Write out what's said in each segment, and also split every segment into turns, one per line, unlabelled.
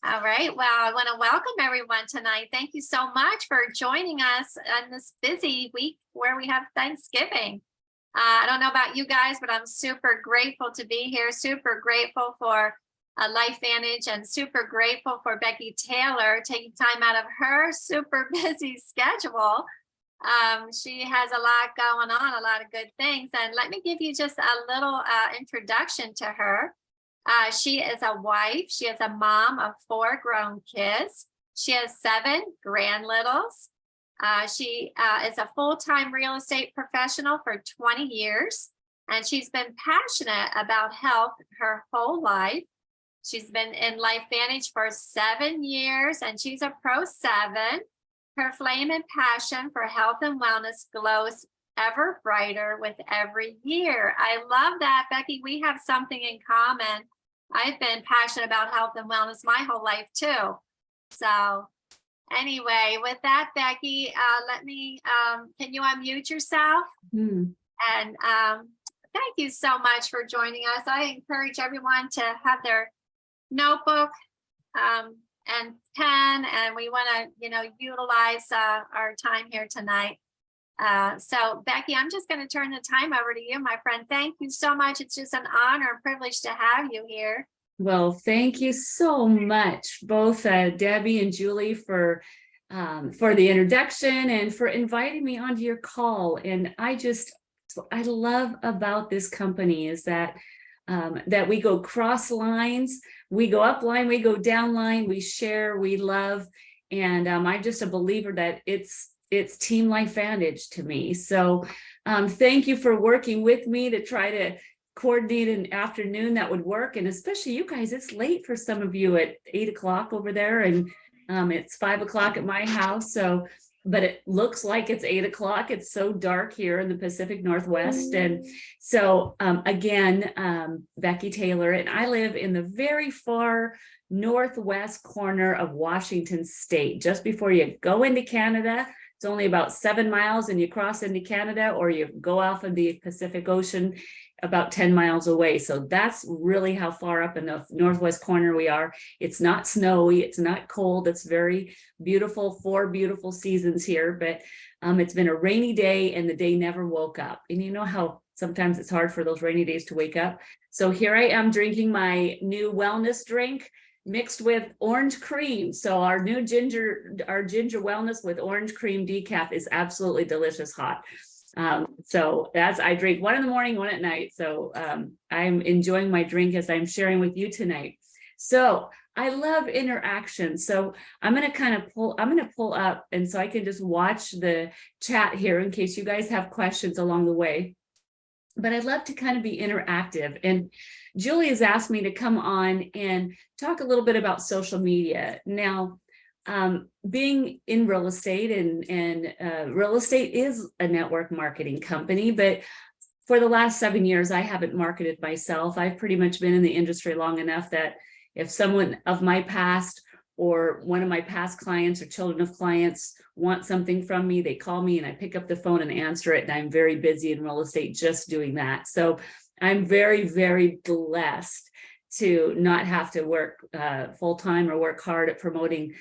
All right. Well, I want to welcome everyone tonight. Thank you so much for joining us on this busy week where we have Thanksgiving. I don't know about you guys, but I'm super grateful to be here. Super grateful for LifeVantage and super grateful for Becki Taylor taking time out of her super busy schedule. She has a lot going on, a lot of good things. And let me give you just a little introduction to her. She is a wife. She is a mom of 4 grown kids. She has 7 grandlittles. She is a full-time real estate professional for 20 years, and she's been passionate about health her whole life. She's been in LifeVantage for 7 years, and she's a Pro 7. Her flame and passion for health and wellness glows ever brighter with every year. I love that, Becki. We have something in common. I've been passionate about health and wellness my whole life too. So anyway, with that, Becki, can you unmute yourself? And thank you so much for joining us. I encourage everyone to have their notebook and pen, and we want to, utilize our time here tonight. So Becki, I'm just going to turn the time over to you, my friend. Thank you so much. It's just an honor and privilege to have you here.
Well, thank you so much, both Debbie and Julie, for the introduction and for inviting me onto your call. And what I love about this company is that we go cross lines, we go up line, we go down line, we share, we love, and I'm just a believer that it's Team LifeVantage to me. So thank you for working with me to try to coordinate an afternoon that would work. And especially you guys, it's late for some of you at 8 o'clock over there, and it's 5 o'clock at my house. So, but it looks like it's 8 o'clock. It's so dark here in the Pacific Northwest. And so again, Becki Taylor, and I live in the very far northwest corner of Washington State, just before you go into Canada. It's only about 7 miles and you cross into Canada, or you go off of the Pacific Ocean about 10 miles away. So that's really how far up in the northwest corner we are. It's not snowy, it's not cold, it's very beautiful, 4 beautiful seasons here, but it's been a rainy day and the day never woke up. And you know how sometimes it's hard for those rainy days to wake up. So here I am drinking my new wellness drink mixed with orange cream. So our ginger wellness with orange cream decaf is absolutely delicious hot. So as I drink 1 in the morning, 1 at night. So I'm enjoying my drink as I'm sharing with you tonight. So I love interaction. So I'm going to pull up, and so I can just watch the chat here in case you guys have questions along the way. But I'd love to kind of be interactive. And Julie has asked me to come on and talk a little bit about social media. Now, being in real estate and real estate is a network marketing company, but for the last 7 years, I haven't marketed myself. I've pretty much been in the industry long enough that if someone of my past or one of my past clients or children of clients want something from me, they call me and I pick up the phone and answer it. And I'm very busy in real estate just doing that. So I'm very, very blessed to not have to work full-time or work hard at promoting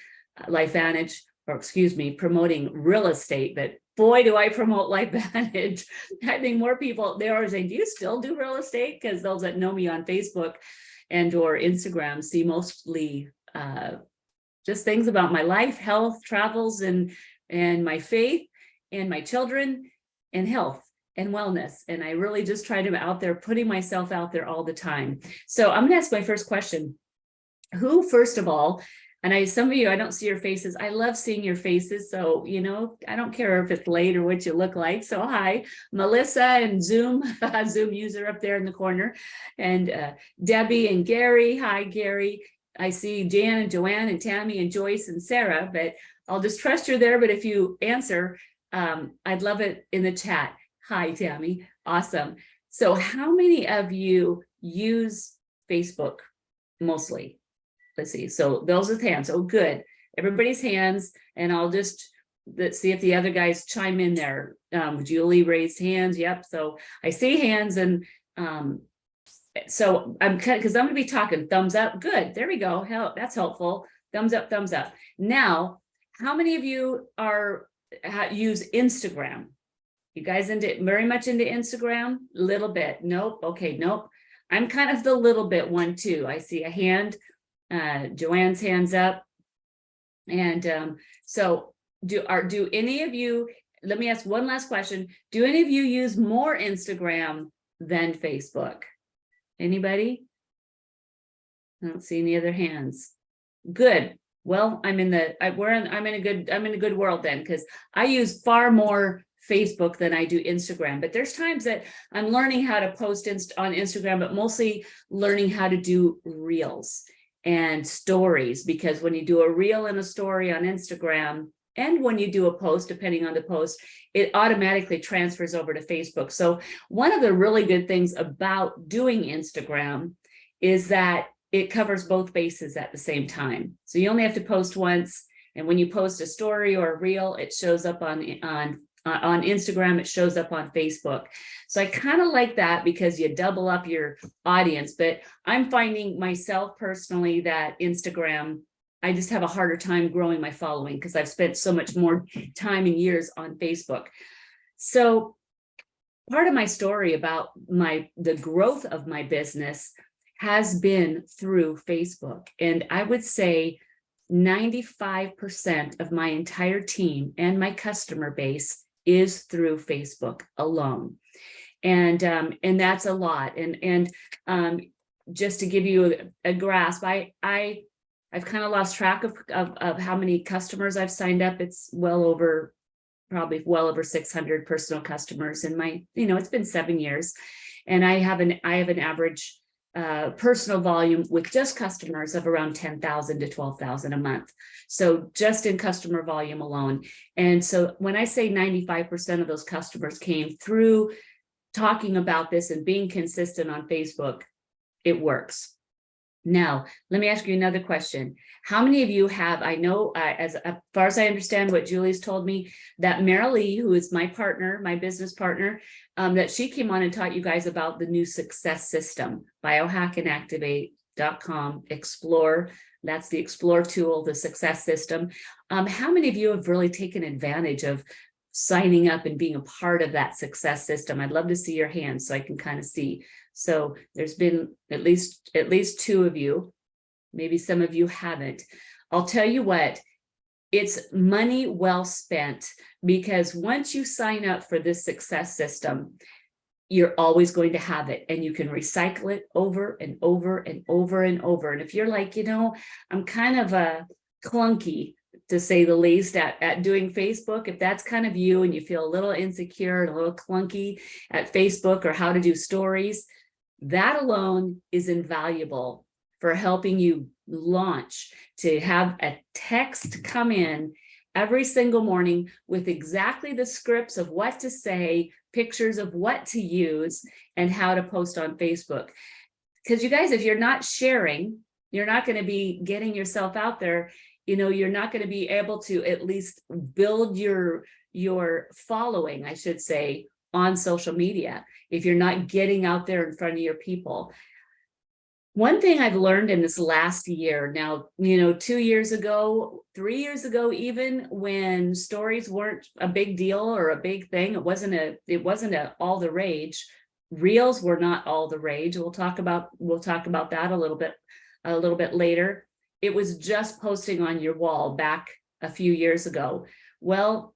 LifeVantage, or excuse me, promoting real estate. But boy, do I promote LifeVantage. I think more people, they always say, do you still do real estate? Because those that know me on Facebook and or Instagram see mostly just things about my life, health, travels, and my faith, and my children, and health and wellness. And I really just try to putting myself out there all the time. So I'm gonna ask my first question. Who, first of all, and some of you, I don't see your faces. I love seeing your faces. So, I don't care if it's late or what you look like. So hi, Melissa and Zoom user up there in the corner. And Debbie and Gary. Hi, Gary. I see Jan and Joanne and Tammy and Joyce and Sarah, but I'll just trust you're there. But if you answer, I'd love it in the chat. Hi, Tammy. Awesome. So how many of you use Facebook mostly? Let's see. So those with hands. Oh, good. Everybody's hands. And let's see if the other guys chime in there. Julie raised hands. Yep. So I see hands, and So I'm kind of, because I'm going to be talking thumbs up. Good. There we go. Hell, that's helpful. Thumbs up, thumbs up. Now, how many of you use Instagram? You guys very much into Instagram? Little bit. Nope. Okay. Nope. I'm kind of the little bit one too. I see a hand. Joanne's hands up. And so do any of you, let me ask one last question. Do any of you use more Instagram than Facebook? Anybody? I don't see any other hands. Good. Well, I'm in a good world then, because I use far more Facebook than I do Instagram. But there's times that I'm learning how to post on Instagram, but mostly learning how to do reels and stories, because when you do a reel and a story on Instagram, and when you do a post, depending on the post, it automatically transfers over to Facebook. So one of the really good things about doing Instagram is that it covers both bases at the same time. So you only have to post once. And when you post a story or a reel, it shows up on Instagram, it shows up on Facebook. So I kind of like that because you double up your audience. But I'm finding myself personally that Instagram, I just have a harder time growing my following because I've spent so much more time and years on Facebook. So part of my story about the growth of my business has been through Facebook. And I would say 95% of my entire team and my customer base is through Facebook alone. And that's a lot. And just to give you a grasp, I've kind of lost track of how many customers I've signed up. It's probably well over 600 personal customers in it's been 7 years. And I have an average personal volume with just customers of around 10,000 to 12,000 a month. So just in customer volume alone. And so when I say 95% of those customers came through talking about this and being consistent on Facebook, it works. Now, let me ask you another question. How many of you have, I know, as far as I understand what Julie's told me, that Marilee, who is my partner, my business partner, that she came on and taught you guys about the new success system, biohackandactivate.com, explore. That's the explore tool, the success system. How many of you have really taken advantage of signing up and being a part of that success system? I'd love to see your hands so I can kind of see. So there's been at least 2 of you, maybe some of you haven't. I'll tell you what, it's money well spent, because once you sign up for this success system, you're always going to have it, and you can recycle it over and over and over and over. And if you're like, I'm kind of a clunky, to say the least, at doing Facebook, if that's kind of you and you feel a little insecure and a little clunky at Facebook or how to do stories, that alone is invaluable for helping you launch, to have a text come in every single morning with exactly the scripts of what to say, pictures of what to use, and how to post on Facebook. Because you guys, if you're not sharing, you're not going to be getting yourself out there. You're not going to be able to at least build your following, I should say, on social media, if you're not getting out there in front of your people. One thing I've learned in this last year now, 2 years ago, 3 years ago, even when stories weren't a big deal or a big thing, it wasn't all the rage. Reels were not all the rage. We'll talk about that a little bit later. It was just posting on your wall back a few years ago. Well,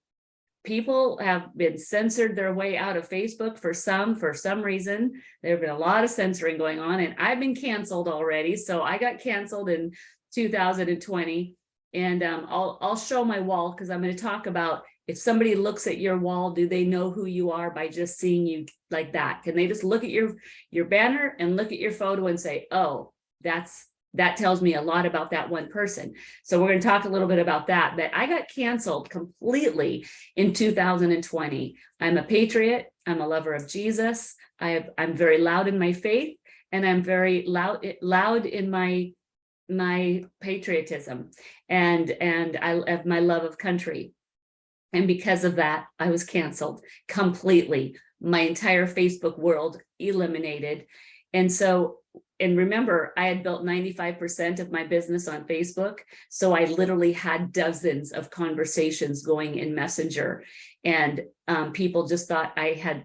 people have been censored their way out of Facebook for some reason. There have been a lot of censoring going on, and I've been canceled already. So I got canceled in 2020, and I'll show my wall, because I'm going to talk about, if somebody looks at your wall, do they know who you are by just seeing you like that? Can they just look at your banner and look at your photo and say, oh, that tells me a lot about that one person? So we're going to talk a little bit about that. But I got canceled completely in 2020. I'm a patriot. I'm a lover of Jesus. I'm very loud in my faith, and I'm very loud in my patriotism, and I have my love of country. And because of that, I was canceled completely. My entire Facebook world eliminated. And so, and remember, I had built 95% of my business on Facebook. So I literally had dozens of conversations going in Messenger, and people just thought I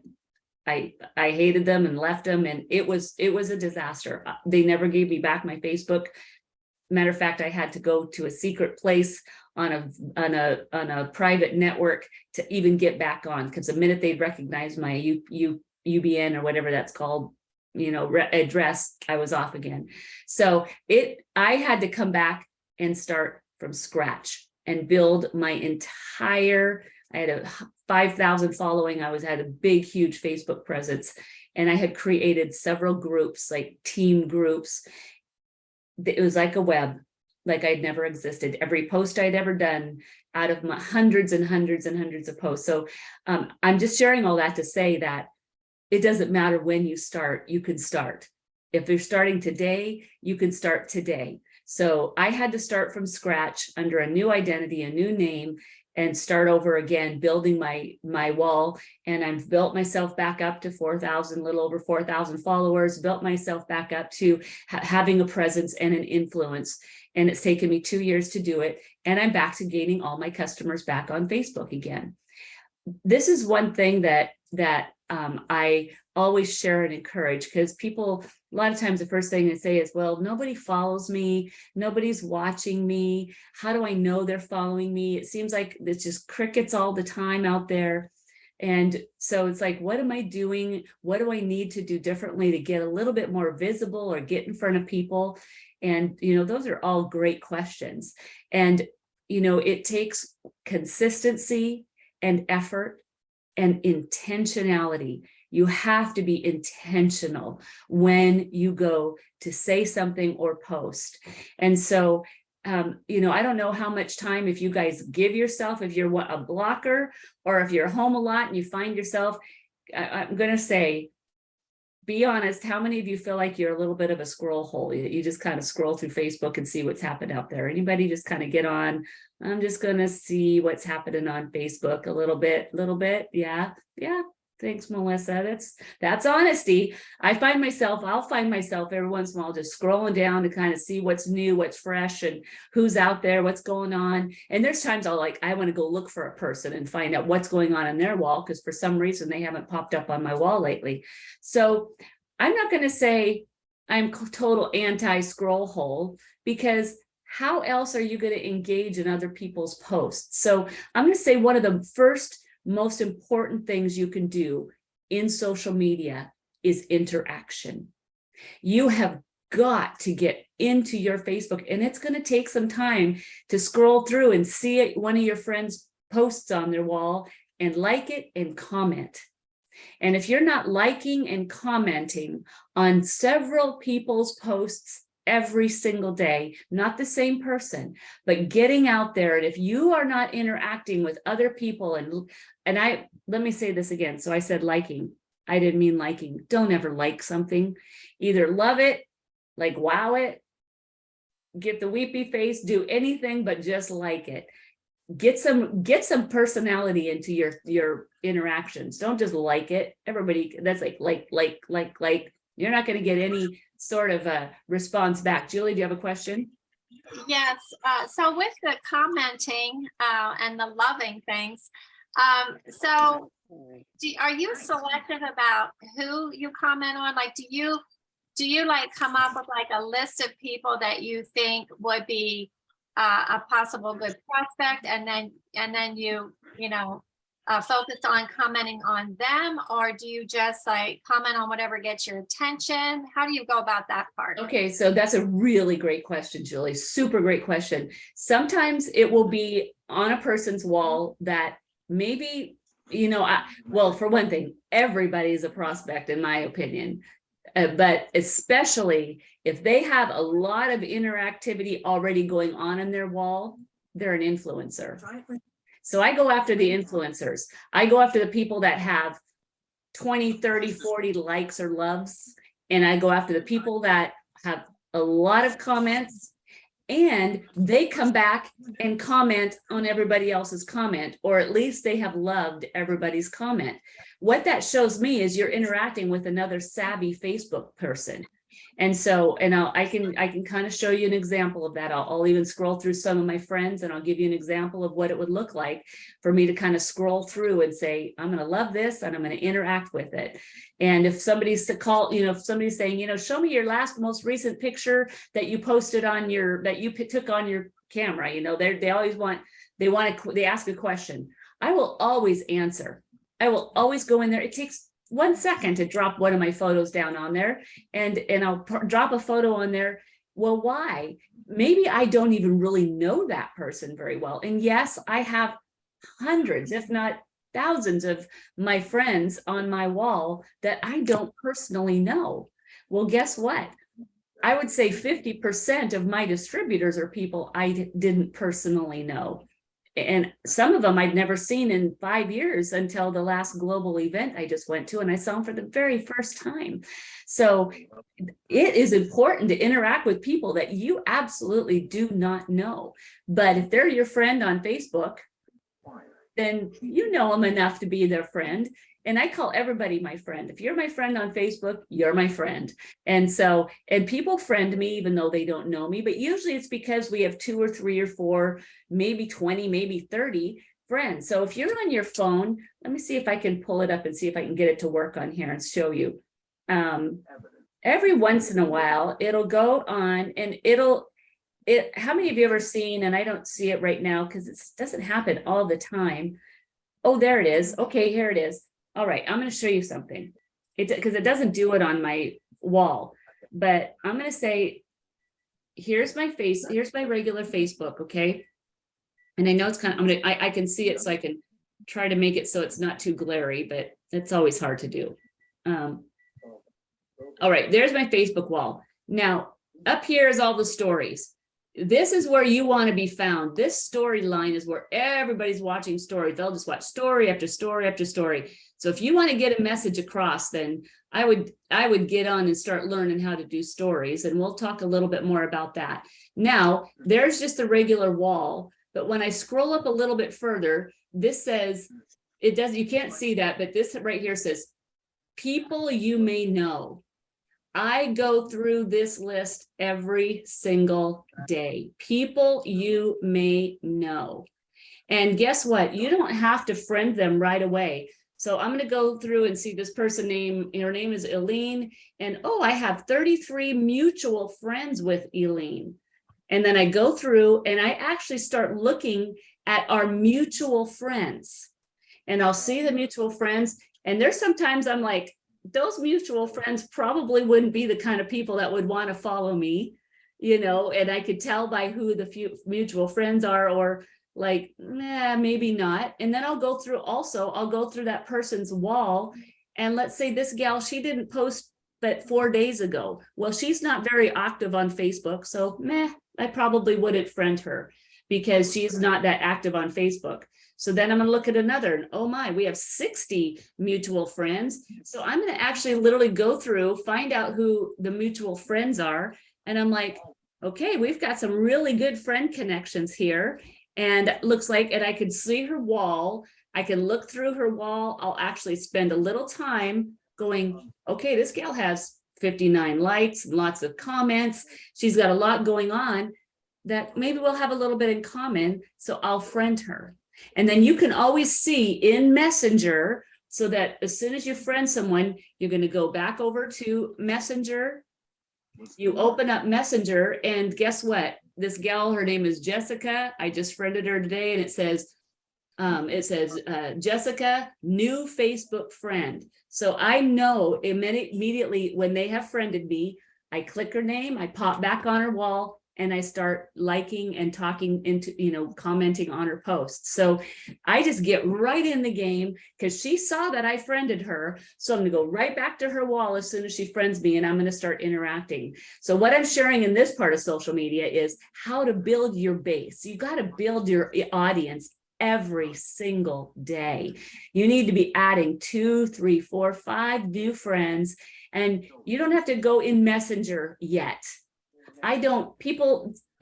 hated them and left them. And it was a disaster. They never gave me back my Facebook. Matter of fact, I had to go to a secret place on a private network to even get back on, because the minute they'd recognize my UBN or whatever that's called, address, I was off again. So I had to come back and start from scratch and build my entire, I had a 5,000 following. Had a big, huge Facebook presence, and I had created several groups, like team groups. It was like a web, like I'd never existed. Every post I'd ever done, out of my hundreds and hundreds and hundreds of posts. So I'm just sharing all that to say that it doesn't matter when you start, you can start. If you're starting today, you can start today. So I had to start from scratch under a new identity, a new name, and start over again, building my wall. And I've built myself back up to 4,000, little over 4,000 followers, built myself back up to having a presence and an influence. And it's taken me 2 years to do it. And I'm back to gaining all my customers back on Facebook again. This is one thing that I always share and encourage, because people, a lot of times the first thing they say is, well, nobody follows me, nobody's watching me, how do I know they're following me? It seems like it's just crickets all the time out there. And so it's like, what am I doing? What do I need to do differently to get a little bit more visible or get in front of people? And those are all great questions. And it takes consistency and effort and intentionality. You have to be intentional when you go to say something or post. And so, I don't know how much time, if you guys give yourself, if you're a blocker or if you're home a lot and you find yourself, I'm going to say, be honest, how many of you feel like you're a little bit of a scroll hole? You just kind of scroll through Facebook and see what's happened out there. Anybody just kind of get on, I'm just going to see what's happening on Facebook a little bit. Yeah. Thanks, Melissa. That's honesty. I'll find myself every once in a while just scrolling down to kind of see what's new, what's fresh, and who's out there, what's going on. And there's times I want to go look for a person and find out what's going on their wall, because for some reason they haven't popped up on my wall lately. So I'm not going to say I'm total anti-scroll hole, because how else are you going to engage in other people's posts? So I'm going to say one of the first most important things you can do in social media is interaction. You have got to get into your Facebook, and it's going to take some time to scroll through and see one of your friends' posts on their wall and like it and comment. And if you're not liking and commenting on several people's posts every single day, not the same person, but getting out there, and if you are not interacting with other people, and let me say this again. So I said liking, I didn't mean liking. Don't ever like something. Either love it, like wow it, get the weepy face, do anything but just like it. Get some personality into your interactions. Don't just like it. Everybody, that's like. You're not going to get any sort of a response back. Julie, do you have a question?
Yes. So with the commenting and the loving things, so are you selective about who you comment on? Like, do you like come up with like a list of people that you think would be a possible good prospect, and then you focus on commenting on them, or do you just like comment on whatever gets your attention? How do you go about that part?
Okay, so that's a really great question, Julie. Super great question. Sometimes it will be on a person's wall that maybe, well, for one thing, everybody's a prospect in my opinion. But especially if they have a lot of interactivity already going on in their wall, they're an influencer. So I go after the influencers. I go after the people that have 20, 30, 40 likes or loves. And I go after the people that have a lot of comments and they come back and comment on everybody else's comment, or at least they have loved everybody's comment. What that shows me is you're interacting with another savvy Facebook person. And so, and I can kind of show you an example of that. I'll even scroll through some of my friends and I'll give you an example of what it would look like for me to kind of scroll through and say, I'm going to love this and I'm going to interact with it. And if somebody's if somebody's saying, show me your most recent picture that you posted on that you took on your camera, they ask a question. I will always answer. I will always go in there. It takes 1 second to drop one of my photos down on there, and I'll drop a photo on there. Well, why? Maybe I don't even really know that person very well. And yes, I have hundreds, if not thousands of my friends on my wall that I don't personally know. Well, guess what? I would say 50% of my distributors are people I didn't personally know. And some of them I'd never seen in 5 years until the last global event I just went to, and I saw them for the very first time. So it is important to interact with people that you absolutely do not know. But if they're your friend on Facebook, then you know them enough to be their friend. And I call everybody my friend. If you're my friend on Facebook, you're my friend. And so, and people friend me even though they don't know me, but usually it's because we have 2 or 3 or 4, maybe 20, maybe 30 friends. So if you're on your phone, let me see if I can pull it up and see if I can get it to work on here and show you. Every once in a while, it'll go on and how many of you ever seen, and I don't see it right now because it doesn't happen all the time. Oh, there it is. Okay, here it is. All right, I'm going to show you something. Because it doesn't do it on my wall, but I'm going to say, here's my regular Facebook, okay? And I know it's kind of, I can see it, so I can try to make it so it's not too glary, but it's always hard to do. All right, there's my Facebook wall. Now, up here is all the stories. This is where you want to be found. This storyline is where everybody's watching stories. They'll just watch story after story after story. So if you want to get a message across, then I would get on and start learning how to do stories. And we'll talk a little bit more about that. Now, there's just a regular wall. But when I scroll up a little bit further, this says, you can't see that, but this right here says, people you may know. I go through this list every single day. People you may know. And guess what? You don't have to friend them right away. So I'm going to go through and see this person her name is Eileen. And oh, I have 33 mutual friends with Eileen. And then I go through and I actually start looking at our mutual friends. And I'll see the mutual friends. And there's sometimes I'm like, those mutual friends probably wouldn't be the kind of people that would want to follow me, and I could tell by who the few mutual friends are, or like, nah, maybe not. And then I'll go through that person's wall. And let's say this gal, she didn't post but 4 days ago. Well, she's not very active on Facebook. So I probably wouldn't friend her because she's not that active on Facebook. So then I'm going to look at another, and oh my, we have 60 mutual friends. So I'm going to actually literally go through, find out who the mutual friends are. And I'm like, okay, we've got some really good friend connections here. And it looks like, and I can see her wall. I can look through her wall. I'll actually spend a little time going, okay, this gal has 59 likes, lots of comments. She's got a lot going on that maybe we'll have a little bit in common. So I'll friend her. And then you can always see in Messenger, so that as soon as you friend someone, you're going to go back over to Messenger. You open up Messenger, and guess what? This gal, her name is Jessica. I just friended her today, and it says Jessica, new Facebook friend. So I know immediately when they have friended me, I click her name, I pop back on her wall, and I start liking and talking commenting on her posts. So I just get right in the game because she saw that I friended her. So I'm going to go right back to her wall as soon as she friends me, and I'm going to start interacting. So what I'm sharing in this part of social media is how to build your base. You got to build your audience every single day. You need to be adding 2, 3, 4, 5 new friends, and you don't have to go in Messenger yet.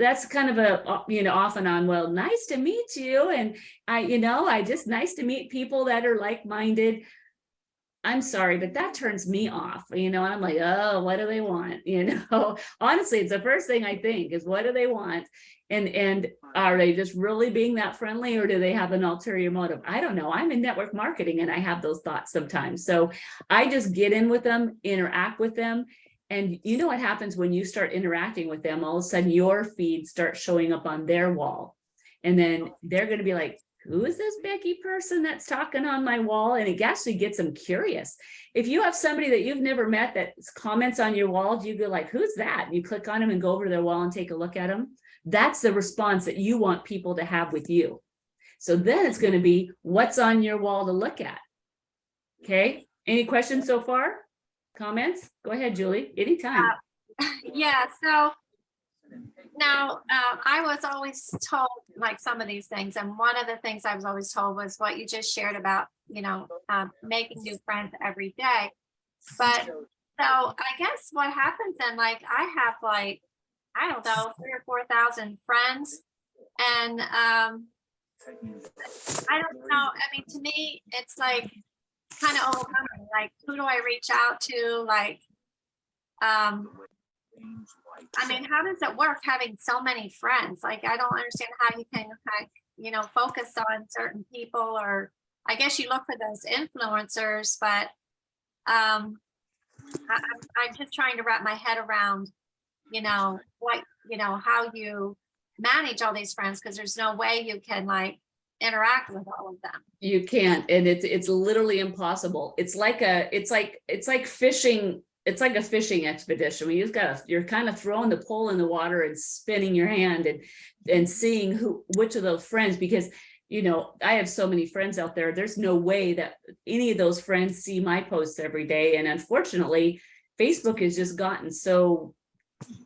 that's kind of a, off and on, well, nice to meet you. And I just nice to meet people that are like-minded. I'm sorry, but that turns me off, I'm like, oh, what do they want? Honestly, it's the first thing I think is, what do they want? And are they just really being that friendly, or do they have an ulterior motive? I don't know. I'm in network marketing and I have those thoughts sometimes. So I just get in with them, interact with them. And you know what happens when you start interacting with them? All of a sudden your feed starts showing up on their wall. And then they're going to be like, who is this Becki person that's talking on my wall? And it actually gets them curious. If you have somebody that you've never met that comments on your wall, you go like, who's that? And you click on them and go over to their wall and take a look at them. That's the response that you want people to have with you. So then it's going to be, what's on your wall to look at? Okay. Any questions so far? Comments? Go ahead, Julie, anytime.
Yeah, so now I was always told like some of these things, and one of the things I was always told was what you just shared about, making new friends every day. But so I guess what happens then, like I have like, I don't know, 3,000 or 4,000 friends, and I don't know. I mean, to me, it's like kind of overwhelming. Like, who do I reach out to? Like, I mean, how does it work having so many friends? Like, I don't understand how you can, focus on certain people, or I guess you look for those influencers, but I'm just trying to wrap my head around, how you manage all these friends, because there's no way you can like interact with all of them.
You can't, and it's literally impossible. It's like fishing. It's like a fishing expedition. You're kind of throwing the pole in the water and spinning your hand and seeing which of those friends, because I have so many friends out there. There's no way that any of those friends see my posts every day. And unfortunately, Facebook has just gotten so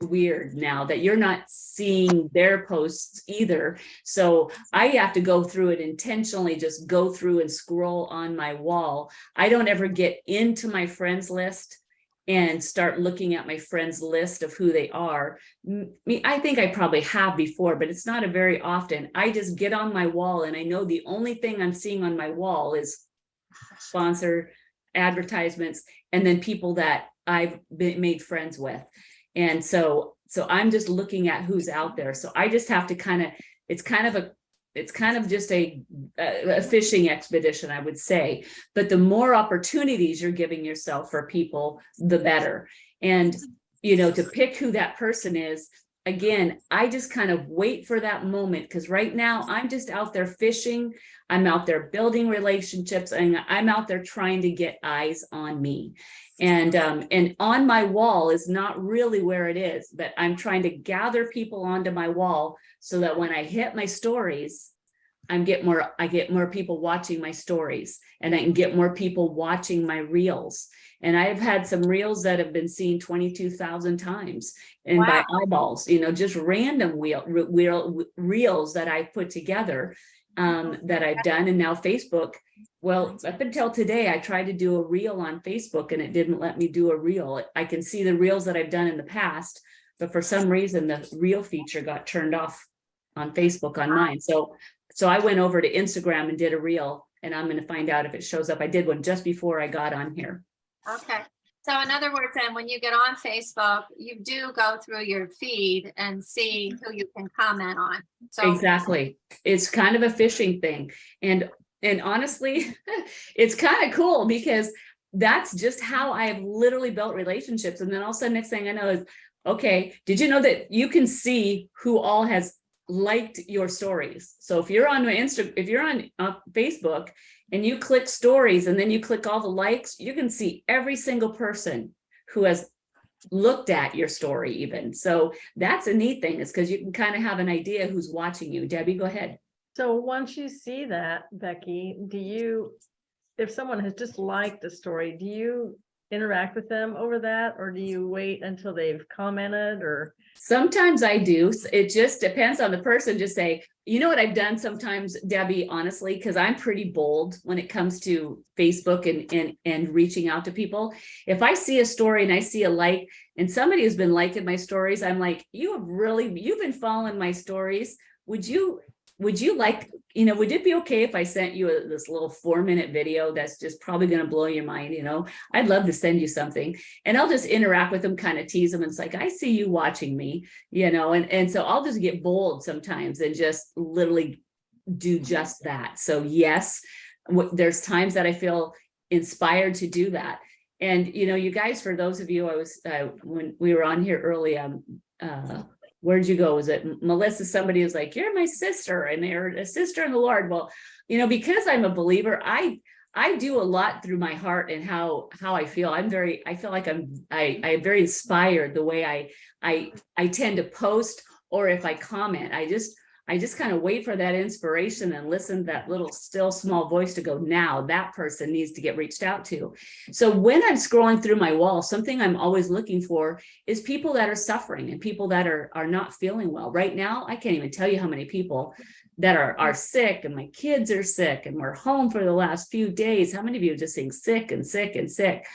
weird now that you're not seeing their posts either. So I have to go through it intentionally, just go through and scroll on my wall. I don't ever get into my friends list and start looking at my friends list of who they are. I think I probably have before, but it's not a very often. I just get on my wall and I know the only thing I'm seeing on my wall is sponsor advertisements, and then people that I've made friends with. And so I'm just looking at who's out there. So I just have to it's kind of just a fishing expedition, I would say. But the more opportunities you're giving yourself for people, the better. And, to pick who that person is, again, I just kind of wait for that moment, because right now I'm just out there fishing. I'm out there building relationships, and I'm out there trying to get eyes on me. And on my wall is not really where it is, but I'm trying to gather people onto my wall so that when I hit my stories, I get more people watching my stories, and I can get more people watching my reels. And I have had some reels that have been seen 22,000 times, and wow, by eyeballs, just random reels that I put together, that I've done. And now Facebook, well, up until today, I tried to do a reel on Facebook and it didn't let me do a reel. I can see the reels that I've done in the past, but for some reason the reel feature got turned off on Facebook on mine. So I went over to Instagram and did a reel, and I'm going to find out if it shows up. I did one just before I got on here.
Okay. So in other words, then when you get on Facebook, you do go through your feed and see who you can comment on. So
exactly. It's kind of a fishing thing. And honestly, it's kind of cool, because that's just how I have literally built relationships. And then all of a sudden, next thing I know is, okay, did you know that you can see who all has liked your stories? So if you're on Facebook and you click stories and then you click all the likes, you can see every single person who has looked at your story even. So that's a neat thing, is because you can kind of have an idea who's watching you. Debbie, go ahead.
So once you see that, Becki, if someone has just liked the story, do you interact with them over that, or do you wait until they've commented or?
Sometimes I do. It just depends on the person. Just say, you know what I've done sometimes, Debbie, honestly, because I'm pretty bold when it comes to Facebook and reaching out to people. If I see a story and I see a like, and somebody has been liking my stories, I'm like, you've been following my stories. Would you like, would it be okay if I sent you this little 4-minute video that's just probably going to blow your mind? I'd love to send you something, and I'll just interact with them, kind of tease them. It's like, I see you watching me, and so I'll just get bold sometimes and just literally do just that. So yes, there's times that I feel inspired to do that. And, you guys, for those of you, I was, when we were on here early, where'd you go? Was it Melissa? Somebody was like, you're my sister, and they're a sister in the Lord. Well, because I'm a believer, I do a lot through my heart and how I feel. I feel like I'm very inspired the way I tend to post, or if I comment, I just kind of wait for that inspiration and listen to that little still small voice to go, now that person needs to get reached out to. So when I'm scrolling through my wall, something I'm always looking for is people that are suffering and people that are not feeling well. Right now, I can't even tell you how many people that are sick, and my kids are sick, and we're home for the last few days. How many of you are just saying sick and sick and sick?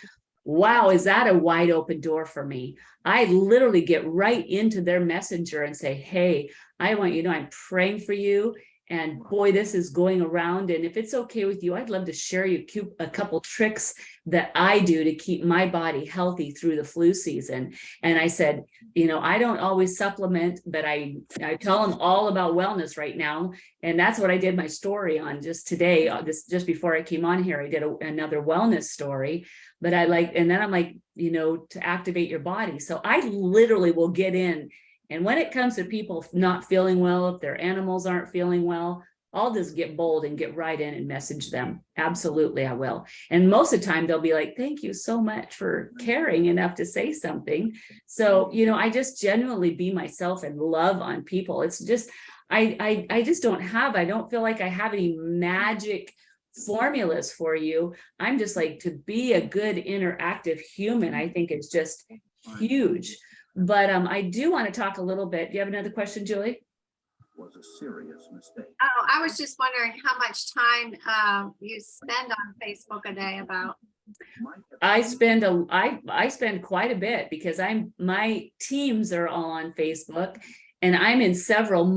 Wow, is that a wide open door for me? I literally get right into their messenger and say, hey, I want you to know I'm praying for you. And boy, this is going around. And if it's okay with you, I'd love to share you a couple tricks that I do to keep my body healthy through the flu season. And I said, I don't always supplement, but I tell them all about wellness right now. And that's what I did my story on just today. Just before I came on here, I did another wellness story. But and then I'm like, to activate your body. So I literally will get in. And when it comes to people not feeling well, if their animals aren't feeling well, I'll just get bold and get right in and message them. Absolutely, I will. And most of the time they'll be like, thank you so much for caring enough to say something. So, I just genuinely be myself and love on people. It's just, I don't feel like I have any magic formulas for you. I'm just like, to be a good interactive human, I think it's just huge. But I do want to talk a little bit. Do you have another question, Julie?
Was a serious mistake.
Oh, I was just wondering how much time you spend on Facebook a day about.
I spend quite a bit, because my teams are all on Facebook, and I'm in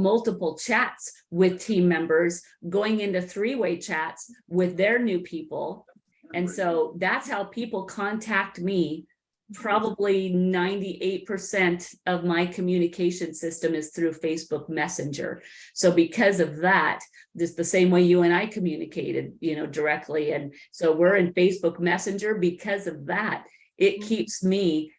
multiple chats with team members, going into 3-way chats with their new people. And so that's how people contact me. Probably 98% of my communication system is through Facebook Messenger. So because of that, this the same way you and I communicated, directly. And so we're in Facebook Messenger. Because of that, it keeps me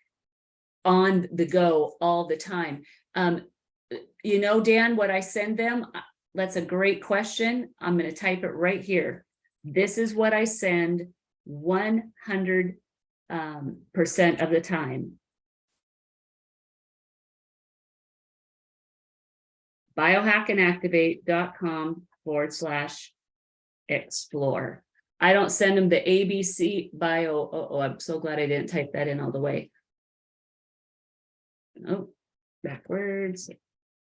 on the go all the time. Dan, what I send them, that's a great question. I'm going to type it right here. This is what I send 100% of the time. biohackandactivate.com/explore. I don't send them the ABC bio. Oh, I'm so glad I didn't type that in all the way. Oh, backwards.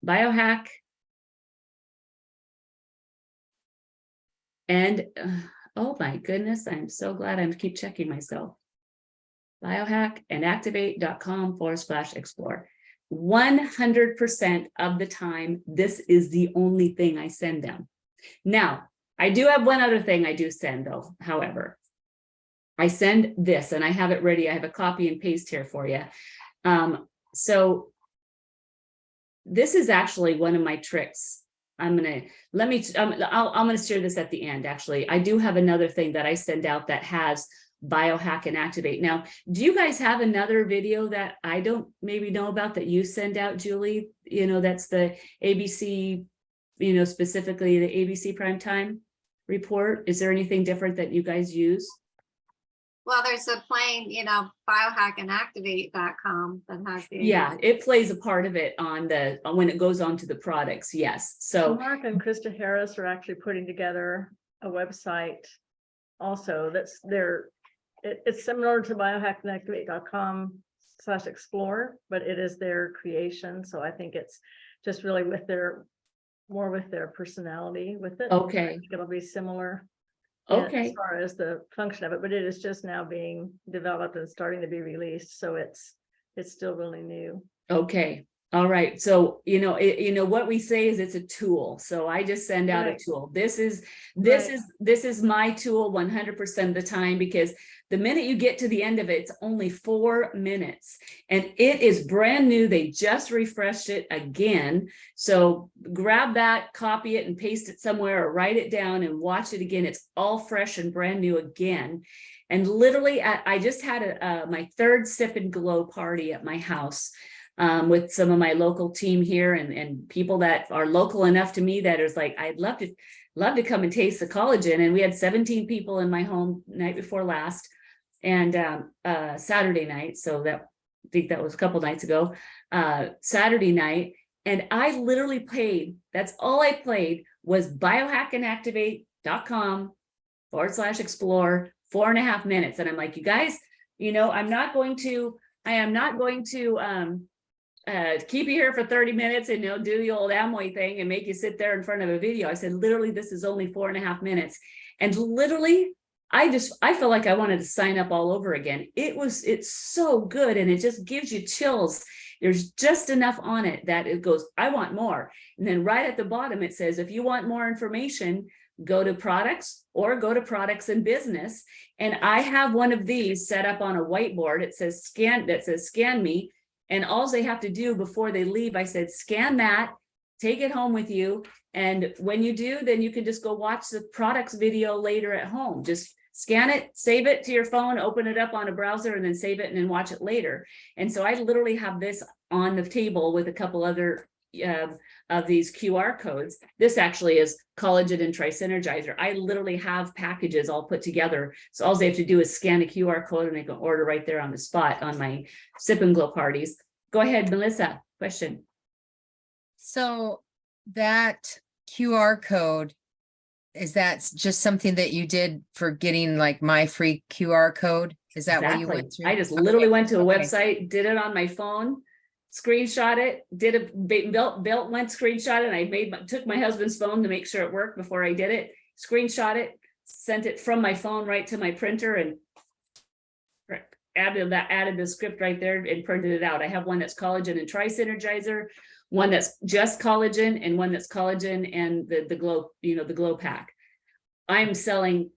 Biohack. And oh my goodness, I'm so glad I keep checking myself. biohackandactivate.com/explore. 100% of the time, this is the only thing I send them. Now, I do have one other thing I do send though. However, I send this, and I have it ready. I have a copy and paste here for you. So this is actually one of my tricks. I'm gonna share this at the end. Actually, I do have another thing that I send out that has biohack and activate. Now, do you guys have another video that I don't maybe know about that you send out, Julie? That's the ABC, specifically the ABC primetime report. Is there anything different that you guys use?
Well, there's a plain, biohackandactivate.com that has the.
Yeah, it plays a part of it on when it goes on to the products. Yes. So
Mark and Krista Harris are actually putting together a website also. That's it's similar to biohackandactivate.com/explore, but it is their creation. So I think it's just really more with their personality with it. I
Okay,
think it'll be similar. As
okay,
far as the function of it, but it is just now being developed and starting to be released. So it's still really new.
okay. All right. So, what we say is it's a tool. So I just send out a
Right.
tool. This is
Right.
my tool 100% of the time, because the minute you get to the end of it, it's only 4 minutes and it is brand new. They just refreshed it again. So grab that, copy it and paste it somewhere or write it down and watch it again. It's all fresh and brand new again. And literally, I just had my third Sip and Glow party at my house. With some of my local team here and people that are local enough to me that is like, I'd love to come and taste the collagen. And we had 17 people in my home night before last and Saturday night. So I think that was a couple nights ago, Saturday night. And I literally played, that's all I played was biohackandactivate.com/explore 4.5 minutes. And I'm like, you guys, I am not going to keep you here for 30 minutes and do the old Amway thing and make you sit there in front of a video. I said, literally, this is only 4.5 minutes. And literally, I felt like I wanted to sign up all over again. It's so good. And it just gives you chills. There's just enough on it that it goes, I want more. And then right at the bottom, it says, if you want more information, go to products or go to products and business. And I have one of these set up on a whiteboard. It says scan me. And all they have to do before they leave, I said, scan that, take it home with you. And when you do, then you can just go watch the products video later at home. Just scan it, save it to your phone, open it up on a browser, and then save it and then watch it later. And so I literally have this on the table with a couple other of these QR codes. This actually is collagen and tri-synergizer. I literally have packages all put together. So all they have to do is scan a QR code and they can order right there on the spot on my Sip and Glow parties. Go ahead, Melissa, question.
So that QR code, is that just something that you did for getting like my free QR code? Is that what you went through?
I just literally went to a
Okay.
website, did it on my phone, screenshot it, built one screenshot, and I took my husband's phone to make sure it worked before I did it, screenshot it, sent it from my phone right to my printer, and added the script right there and printed it out. I have one that's collagen and tri-synergizer, one that's just collagen, and one that's collagen and the glow, the glow pack. I'm selling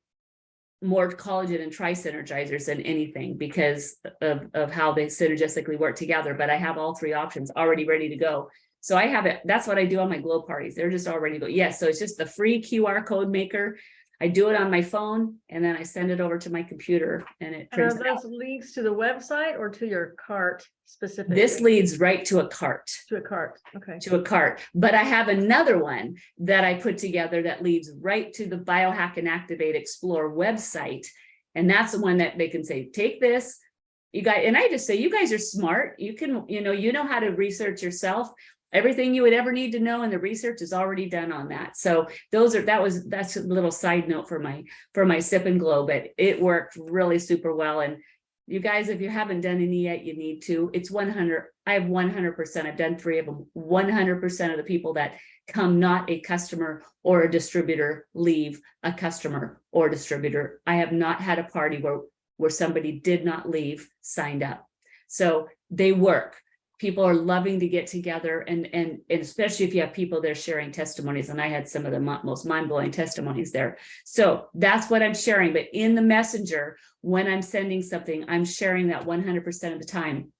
more collagen and tri-synergizers than anything because of how they synergistically work together. But I have all 3 options already ready to go. So I have it. That's what I do on my glow parties. They're just all ready to go. Yes. So it's just the free QR code maker. I do it on my phone and then I send it over to my computer and it
And are
prints it out.
those links to the website or to your cart specifically?
This leads right to a cart.
To a cart. Okay.
To a cart. But I have another one that I put together that leads right to the Biohack and Activate Explore website. And that's the one that they can say, take this, you guys. And I just say, you guys are smart. You can, you know how to research yourself. Everything you would ever need to know, and the research is already done on that. So that's a little side note for my Sip and Glow, but it worked really super well. And you guys, if you haven't done any yet, you need to. It's 100. I have 100%. I've done 3 of them. 100% of the people that come not a customer or a distributor leave a customer or distributor. I have not had a party where somebody did not leave signed up. So they work. People are loving to get together, and especially if you have people there sharing testimonies. And I had some of the most mind-blowing testimonies there. So that's what I'm sharing. But in the messenger, when I'm sending something, I'm sharing that 100% of the time.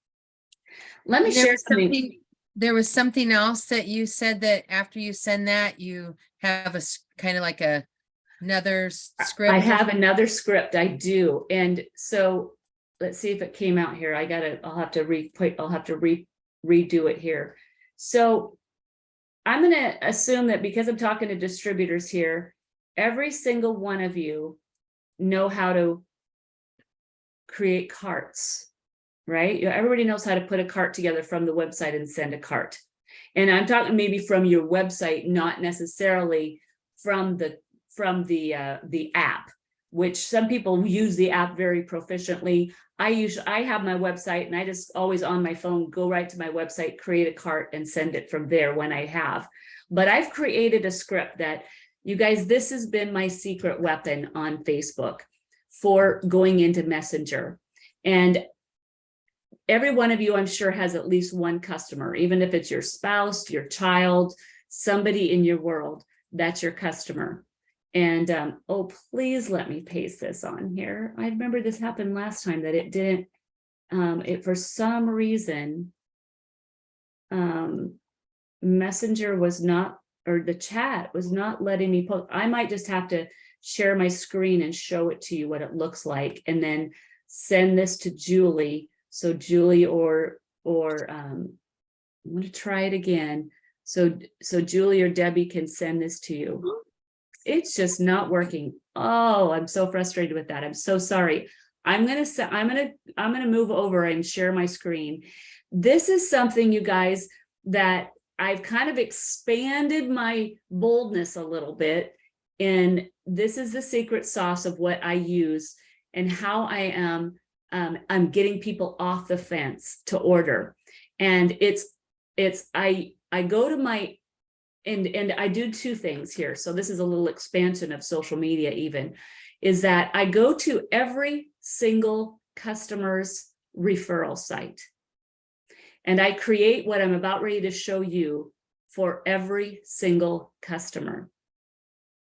Let me share something.
There was something else that you said that after you send that, you have a kind of like another script.
I have another script. I do. And so let's see if it came out here. I'll have to redo it here. So I'm going to assume that because I'm talking to distributors here, every single one of you know how to create carts, right? Everybody knows how to put a cart together from the website and send a cart. And I'm talking maybe from your website, not necessarily from the app. which some people use the app very proficiently. I have my website and I just always on my phone, go right to my website, create a cart and send it from there when I have. But I've created a script that, you guys, this has been my secret weapon on Facebook for going into Messenger. And every one of you, I'm sure, has at least one customer, even if it's your spouse, your child, somebody in your world, that's your customer. And oh, please let me paste this on here. I remember this happened last time that it didn't, it for some reason, Messenger was not, or the chat was not letting me post. I might just have to share my screen and show it to you what it looks like, and then send this to Julie. So Julie or I'm going to try it again. So Julie or Debbie can send this to you. It's just not working. Oh, I'm so frustrated with that. I'm so sorry. I'm gonna move over and share my screen. This is something, you guys, that I've kind of expanded my boldness a little bit. And this is the secret sauce of what I use and how I am I'm getting people off the fence to order. And I go to my, and I do two things here. So this is a little expansion of social media even, is that I go to every single customer's referral site. And I create what I'm about ready to show you for every single customer.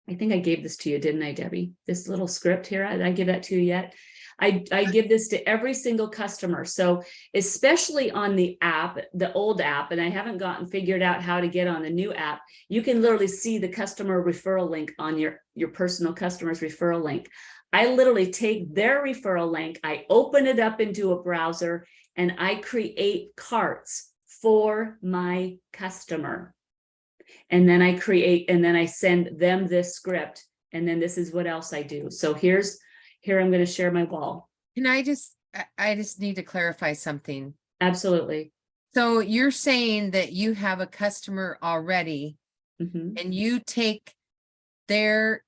I think I gave this to you, didn't I, Debbie? This little script here, did I give that to you yet? I give this to every single customer. So especially on the app, the old app, and I haven't gotten figured out how to get on the new app, you can literally see the customer referral link on your personal customer's referral link. I literally take their referral link, I open it up into a browser, and I create carts for my customer. And then I send them this script. And then this is what else I do. So here I'm going to share my wall.
Can I just need to clarify something.
Absolutely.
So you're saying that you have a customer already
Mhm.
and you take their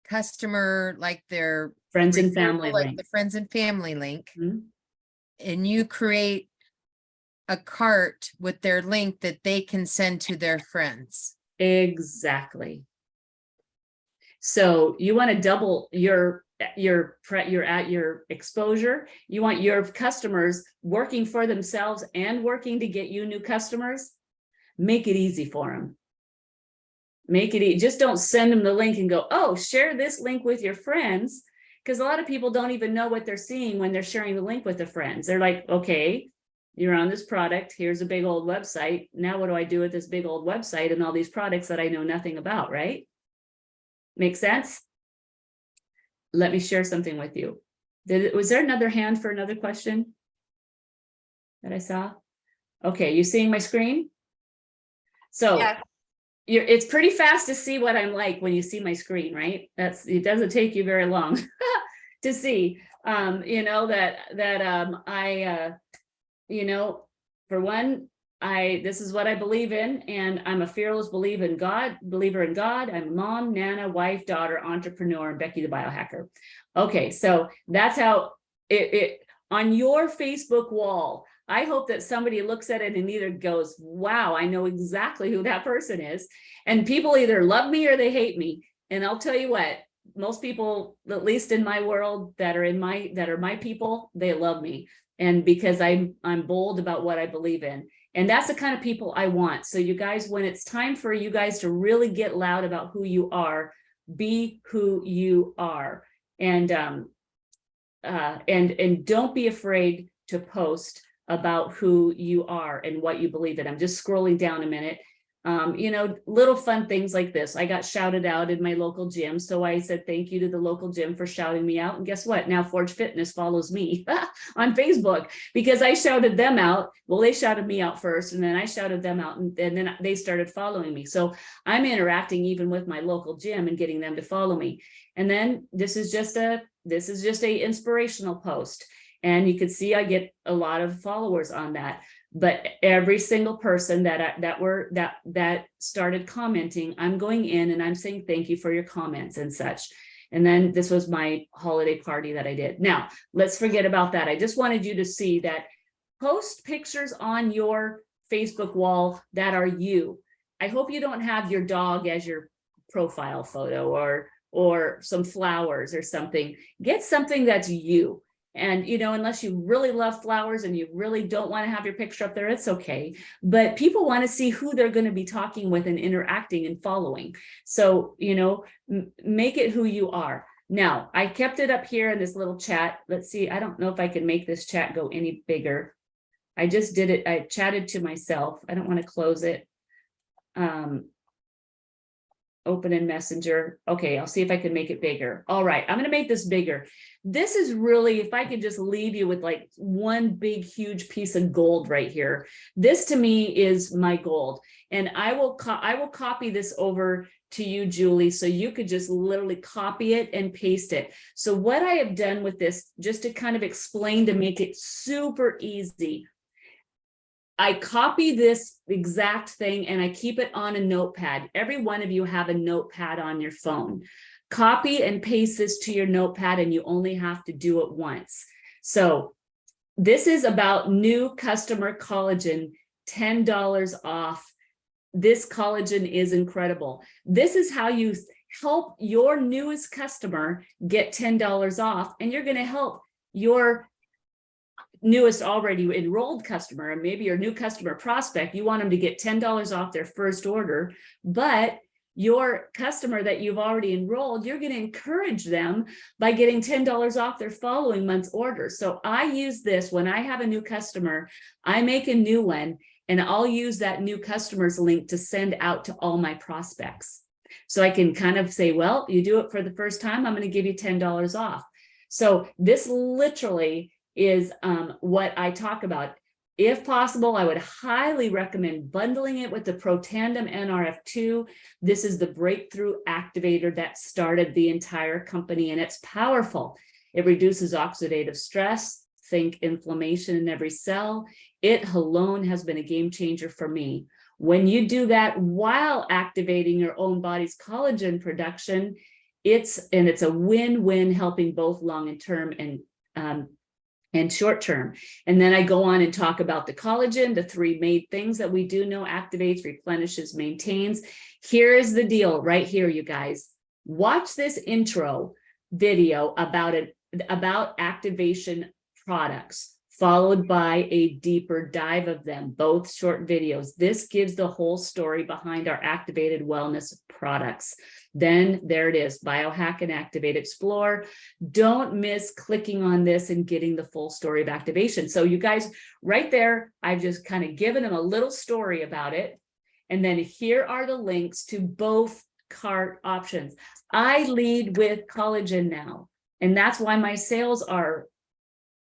customer, like their
Friends and
referral,
family
like
link.
the friends and family link,
Mhm.
and you create a cart with their link that they can send to their friends.
Exactly. So you want to double your exposure. You want your customers working for themselves and working to get you new customers. Make it easy for them. Make it easy. Just don't send them the link and go, oh, share this link with your friends. Because a lot of people don't even know what they're seeing when they're sharing the link with their friends. They're like, okay, you're on this product. Here's a big old website. Now what do I do with this big old website and all these products that I know nothing about, right? Make sense? Let me share something with you. Was there another hand for another question that I saw? Okay, you seeing my screen? So
Yes.
it's pretty fast to see what I'm like when you see my screen, right? It doesn't take you very long to see. You know for one, this is what I believe in, and I'm a fearless believer in God. I'm a mom, nana, wife, daughter, entrepreneur, and Becki the biohacker. Okay, so that's how it on your Facebook wall. I hope that somebody looks at it and either goes, wow, I know exactly who that person is. And people either love me or they hate me. And I'll tell you what, most people, at least in my world, that are my people, they love me. And because I'm bold about what I believe in. And that's the kind of people I want. So you guys, when it's time for you guys to really get loud about who you are, be who you are. And don't be afraid to post about who you are and what you believe in. I'm just scrolling down a minute. Little fun things like this. I got shouted out in my local gym. So I said, thank you to the local gym for shouting me out. And guess what? Now Forge Fitness follows me on Facebook because I shouted them out. Well, they shouted me out first and then I shouted them out and then they started following me. So I'm interacting even with my local gym and getting them to follow me. And then this is just a inspirational post. And you can see I get a lot of followers on that. But every single person that started commenting, I'm going in and I'm saying thank you for your comments and such. And then this was my holiday party that I did. Now, let's forget about that. I just wanted you to see that post pictures on your Facebook wall that are you. I hope you don't have your dog as your profile photo or some flowers or something. Get something that's you. And, you know, unless you really love flowers and you really don't want to have your picture up there, it's okay. But people want to see who they're going to be talking with and interacting and following. So, you know, make it who you are. Now, I kept it up here in this little chat. Let's see. I don't know if I can make this chat go any bigger. I just did it. I chatted to myself. I don't want to close it. Open in Messenger. Okay, I'll see if I can make it bigger. All right, I'm going to make this bigger. This is really, if I could just leave you with like one big, huge piece of gold right here. This to me is my gold. And I will copy this over to you, Julie, so you could just literally copy it and paste it. So what I have done with this, just to kind of explain to make it super easy, I copy this exact thing and I keep it on a notepad. Every one of you have a notepad on your phone. Copy and paste this to your notepad and you only have to do it once. So this is about new customer collagen, $10 off. This collagen is incredible. This is how you help your newest customer get $10 off, and you're going to help your newest already enrolled customer, and maybe your new customer prospect. You want them to get $10 off their first order, but your customer that you've already enrolled, you're going to encourage them by getting $10 off their following month's order. So I use this when I have a new customer, I make a new one, and I'll use that new customer's link to send out to all my prospects. So I can kind of say, well, you do it for the first time, I'm going to give you $10 off. So this literally is what I talk about. If possible, I would highly recommend bundling it with the Protandem NRF2. This is the breakthrough activator that started the entire company, and it's powerful. It reduces oxidative stress, think inflammation in every cell. It alone has been a game changer for me. When you do that while activating your own body's collagen production, it's a win-win, helping both long and term and short term. And then I go on and talk about the collagen, the three main things that we do know: activates, replenishes, maintains. Here is the deal right here, you guys. Watch this intro video about activation products, followed by a deeper dive of them, both short videos. This gives the whole story behind our activated wellness products. Then there it is, Biohack and Activate Explore. Don't miss clicking on this and getting the full story of activation. So you guys, right there, I've just kind of given them a little story about it. And then here are the links to both cart options. I lead with collagen now, and that's why my sales are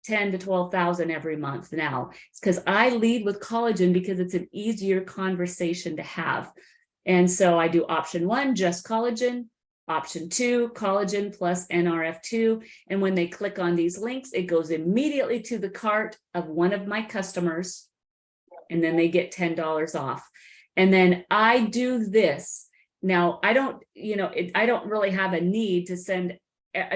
10 to 12,000 every month now. It's because I lead with collagen because it's an easier conversation to have. And so I do option 1, just collagen, option 2, collagen plus NRF2. And when they click on these links, it goes immediately to the cart of one of my customers, and then they get $10 off. And then I do this. Now, I don't, I don't really have a need to send,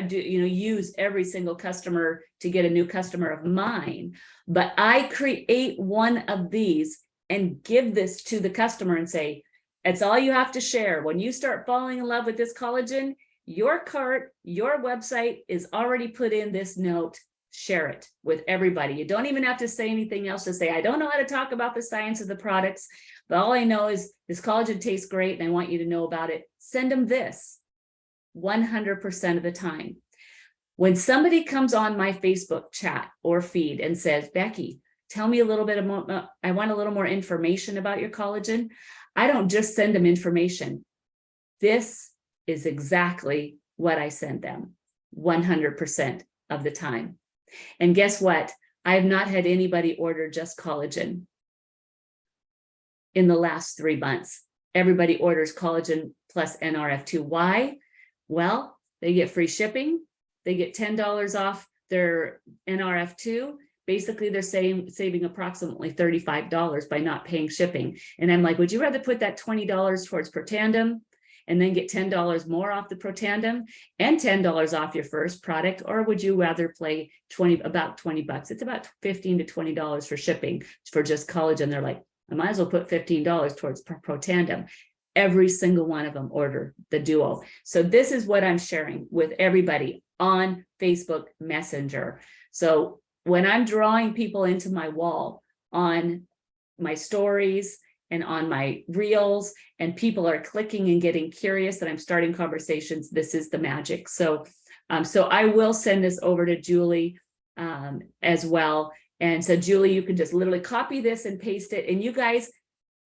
use every single customer to get a new customer of mine, but I create one of these and give this to the customer and say, it's all you have to share. When you start falling in love with this collagen, your cart, your website is already put in this note. Share it with everybody. You don't even have to say anything else to say, I don't know how to talk about the science of the products, but all I know is this collagen tastes great and I want you to know about it. Send them this 100% of the time. When somebody comes on my Facebook chat or feed and says, Becki, tell me a little bit more, I want a little more information about your collagen. I don't just send them information. This is exactly what I send them 100% of the time. And guess what? I have not had anybody order just collagen in the last 3 months. Everybody orders collagen plus NRF2. Why? Well, they get free shipping. They get $10 off their NRF2. Basically, they're saving approximately $35 by not paying shipping. And I'm like, would you rather put that $20 towards Protandem and then get $10 more off the Pro Tandem and $10 off your first product? Or would you rather play about 20 bucks? It's about $15 to $20 for shipping for just college. And they're like, I might as well put $15 towards Pro Tandem. Every single one of them order the Duo. So this is what I'm sharing with everybody on Facebook Messenger. So when I'm drawing people into my wall on my stories and on my reels, and people are clicking and getting curious that I'm starting conversations, this is the magic. So I will send this over to Julie as well. And so Julie, you can just literally copy this and paste it, and you guys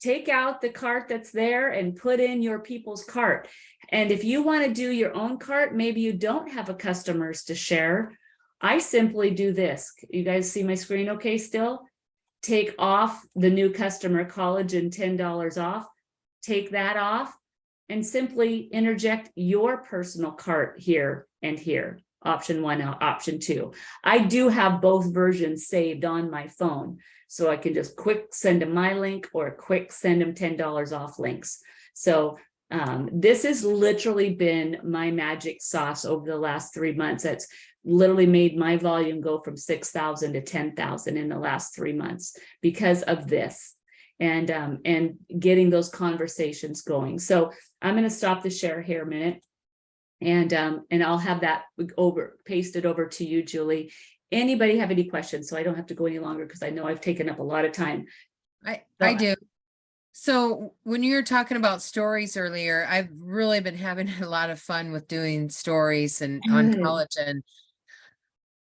take out the cart that's there and put in your people's cart. And if you want to do your own cart, maybe you don't have a customers to share. I simply do this. You guys see my screen okay still? Take off the new customer college and $10 off. Take that off and simply interject your personal cart here and here. Option 1, option 2. I do have both versions saved on my phone, so I can just quick send them my link or quick send them $10 off links. So this has literally been my magic sauce over the last 3 months. That's literally made my volume go from 6,000 to 10,000 in the last 3 months because of this, and getting those conversations going. So I'm going to stop the share here a minute, and I'll have that pasted over to you, Julie. Anybody have any questions? So I don't have to go any longer, because I know I've taken up a lot of time.
I do. So when you were talking about stories earlier, I've really been having a lot of fun with doing stories and on
Good.
collagen.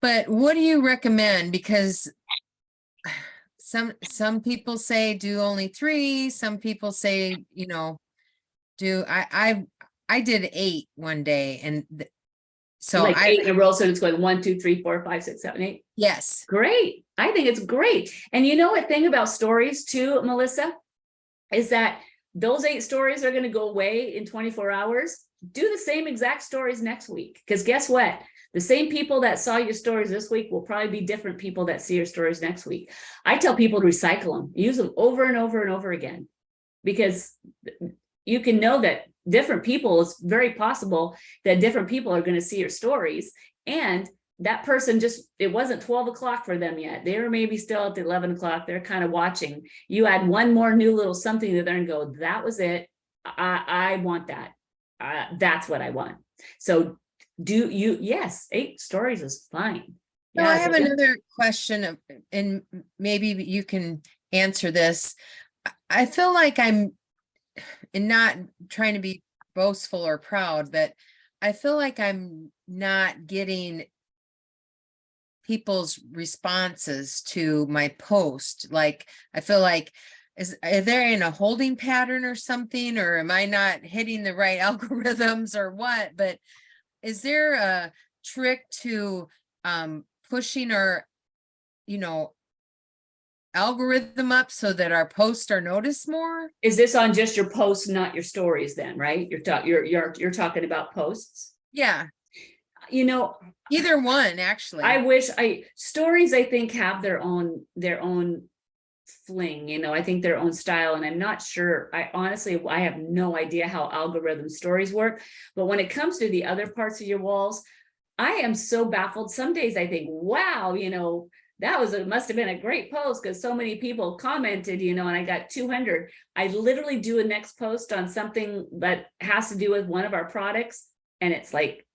But what do you recommend? Because some people say do only 3. Some people say, I did 8 one day, and so
Like 8 in a row, so it's going 1, 2, 3, 4, 5, 6, 7, 8.
Yes.
Great. I think it's great. And you know what thing about stories too, Melissa, is that those 8 stories are going to go away in 24 hours. Do the same exact stories next week. Because guess what? The same people that saw your stories this week will probably be different people that see your stories next week. I tell people to recycle them, use them over and over and over again, because you can know that different people, it's very possible that different people are going to see your stories, and that person it wasn't 12 o'clock for them yet. They were maybe still at the 11 o'clock. They're kind of watching. You add one more new little something to there and go, that was it. I want that. That's what I want. So yes, 8 stories is fine.
So I have another question, and maybe you can answer this. I feel like I'm not trying to be boastful or proud, but I feel like I'm not getting people's responses to my post. Like, I feel like, are there in a holding pattern or something, or am I not hitting the right algorithms or what? But is there a trick to pushing our, algorithm up so that our posts are noticed more?
Is this on just your posts, not your stories then, right? You're talking about posts?
Yeah.
Either
one, actually.
I wish stories, I think, have their own fling, I think their own style. And I'm not sure, I have no idea how algorithm stories work. But when it comes to the other parts of your walls, I am so baffled. Some days I think, wow, it must have been a great post because so many people commented, and I got 200. I literally do a next post on something that has to do with one of our products, and it's like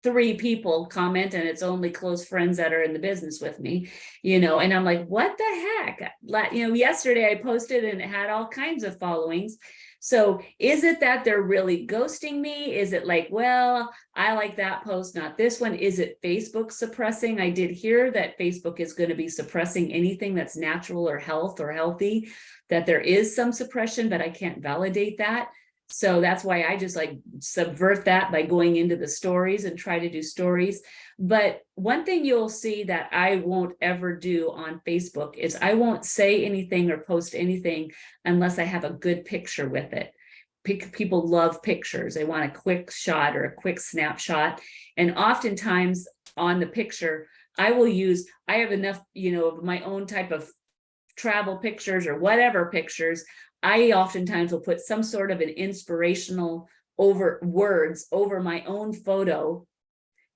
3 people comment, and it's only close friends that are in the business with me, and I'm like, what the heck? Yesterday I posted and it had all kinds of followings. So is it that they're really ghosting me? Is it like, well, I like that post, not this one? Is it Facebook suppressing? I did hear that Facebook is going to be suppressing anything that's natural or health or healthy, that there is some suppression, but I can't validate that. So that's why I just like subvert that by going into the stories and try to do stories. But one thing you'll see that I won't ever do on Facebook is I won't say anything or post anything unless I have a good picture with it. People love pictures. They want a quick shot or a quick snapshot. And oftentimes on the picture, I have enough, of my own type of travel pictures or whatever pictures. I oftentimes will put some sort of an inspirational over words over my own photo.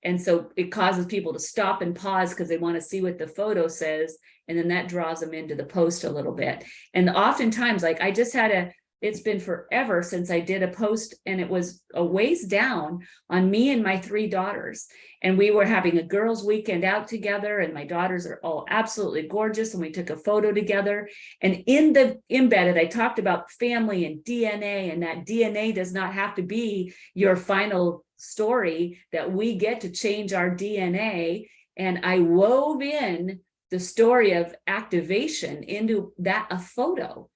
And so it causes people to stop and pause because they want to see what the photo says. And then that draws them into the post a little bit. And oftentimes, like I just had it's been forever since I did a post, and it was a ways down on me and my 3 daughters. And we were having a girls' weekend out together, and my daughters are all absolutely gorgeous. And we took a photo together. And in the embedded, I talked about family and DNA, and that DNA does not have to be your final story, that we get to change our DNA. And I wove in the story of activation into that a photo.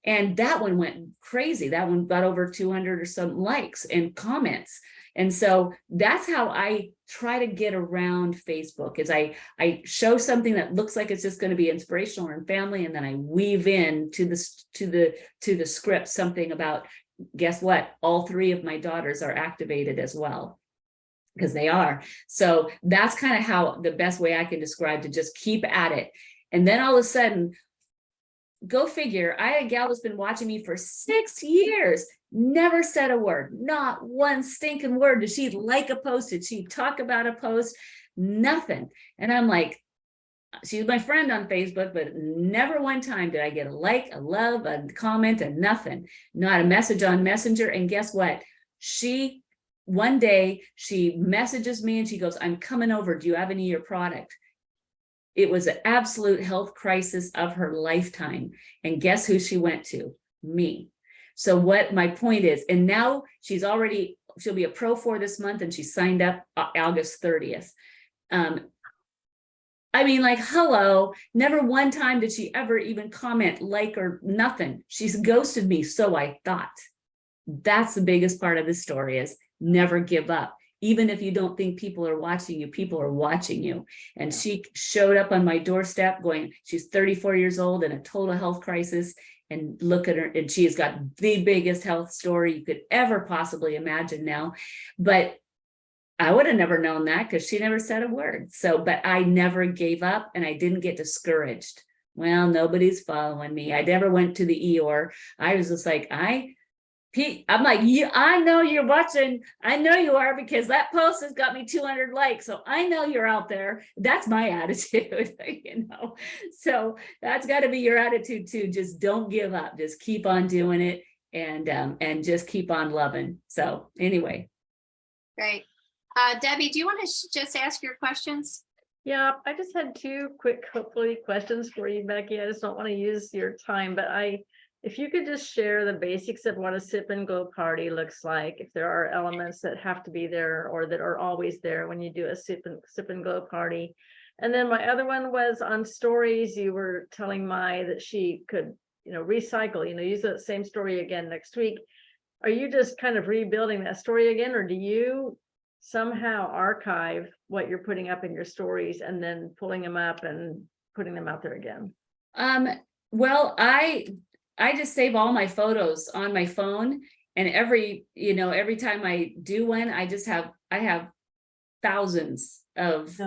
And that one went crazy. That one got over 200 or some likes and comments. And so that's how I try to get around Facebook, is I show something that looks like it's just going to be inspirational and family, and then I weave in to the script something about, guess what? All 3 of my daughters are activated as well, because they are. So that's kind of how the best way I can describe, to just keep at it. And then all of a sudden, go figure, I had a gal that's been watching me for 6 years, never said a word, not one stinking word. Did she like a post? Did she talk about a post? Nothing. And I'm like, she's my friend on Facebook, but never one time did I get a like, a love, a comment, and nothing, not a message on Messenger. And guess what? One day she messages me and she goes, I'm coming over. Do you have any of your product? It was an absolute health crisis of her lifetime. And guess who she went to? Me. So what my point is, and now she'll be a Pro 4 this month, and she signed up August 30th. I mean, like, hello, never one time did she ever even comment, like, or nothing. She's ghosted me, so I thought. That's the biggest part of the story, is never give up. Even if you don't think people are watching you, people are watching you. And she showed up on my doorstep going, she's 34 years old in a total health crisis. And look at her, and she has got the biggest health story you could ever possibly imagine now. But I would have never known that, because she never said a word. So, but I never gave up, and I didn't get discouraged. Well, nobody's following me. I never went to the ER. I was just like, I'm like, I know you're watching. I know you are, because that post has got me 200 likes. So I know you're out there. That's my attitude, So that's got to be your attitude too. Just don't give up. Just keep on doing it, and just keep on loving. So anyway.
Great. Debbie, do you want to just ask your questions?
Yeah, I just had 2 quick, hopefully, questions for you, Becki. I just don't want to use your time, but if you could just share the basics of what a sip and go party looks like, if there are elements that have to be there or that are always there when you do a sip and go party. And then my other one was on stories. You were telling Mai that she could, recycle, use that same story again next week. Are you just kind of rebuilding that story again, or do you somehow archive what you're putting up in your stories and then pulling them up and putting them out there again?
Well, I just save all my photos on my phone, and every time I do one, I have thousands of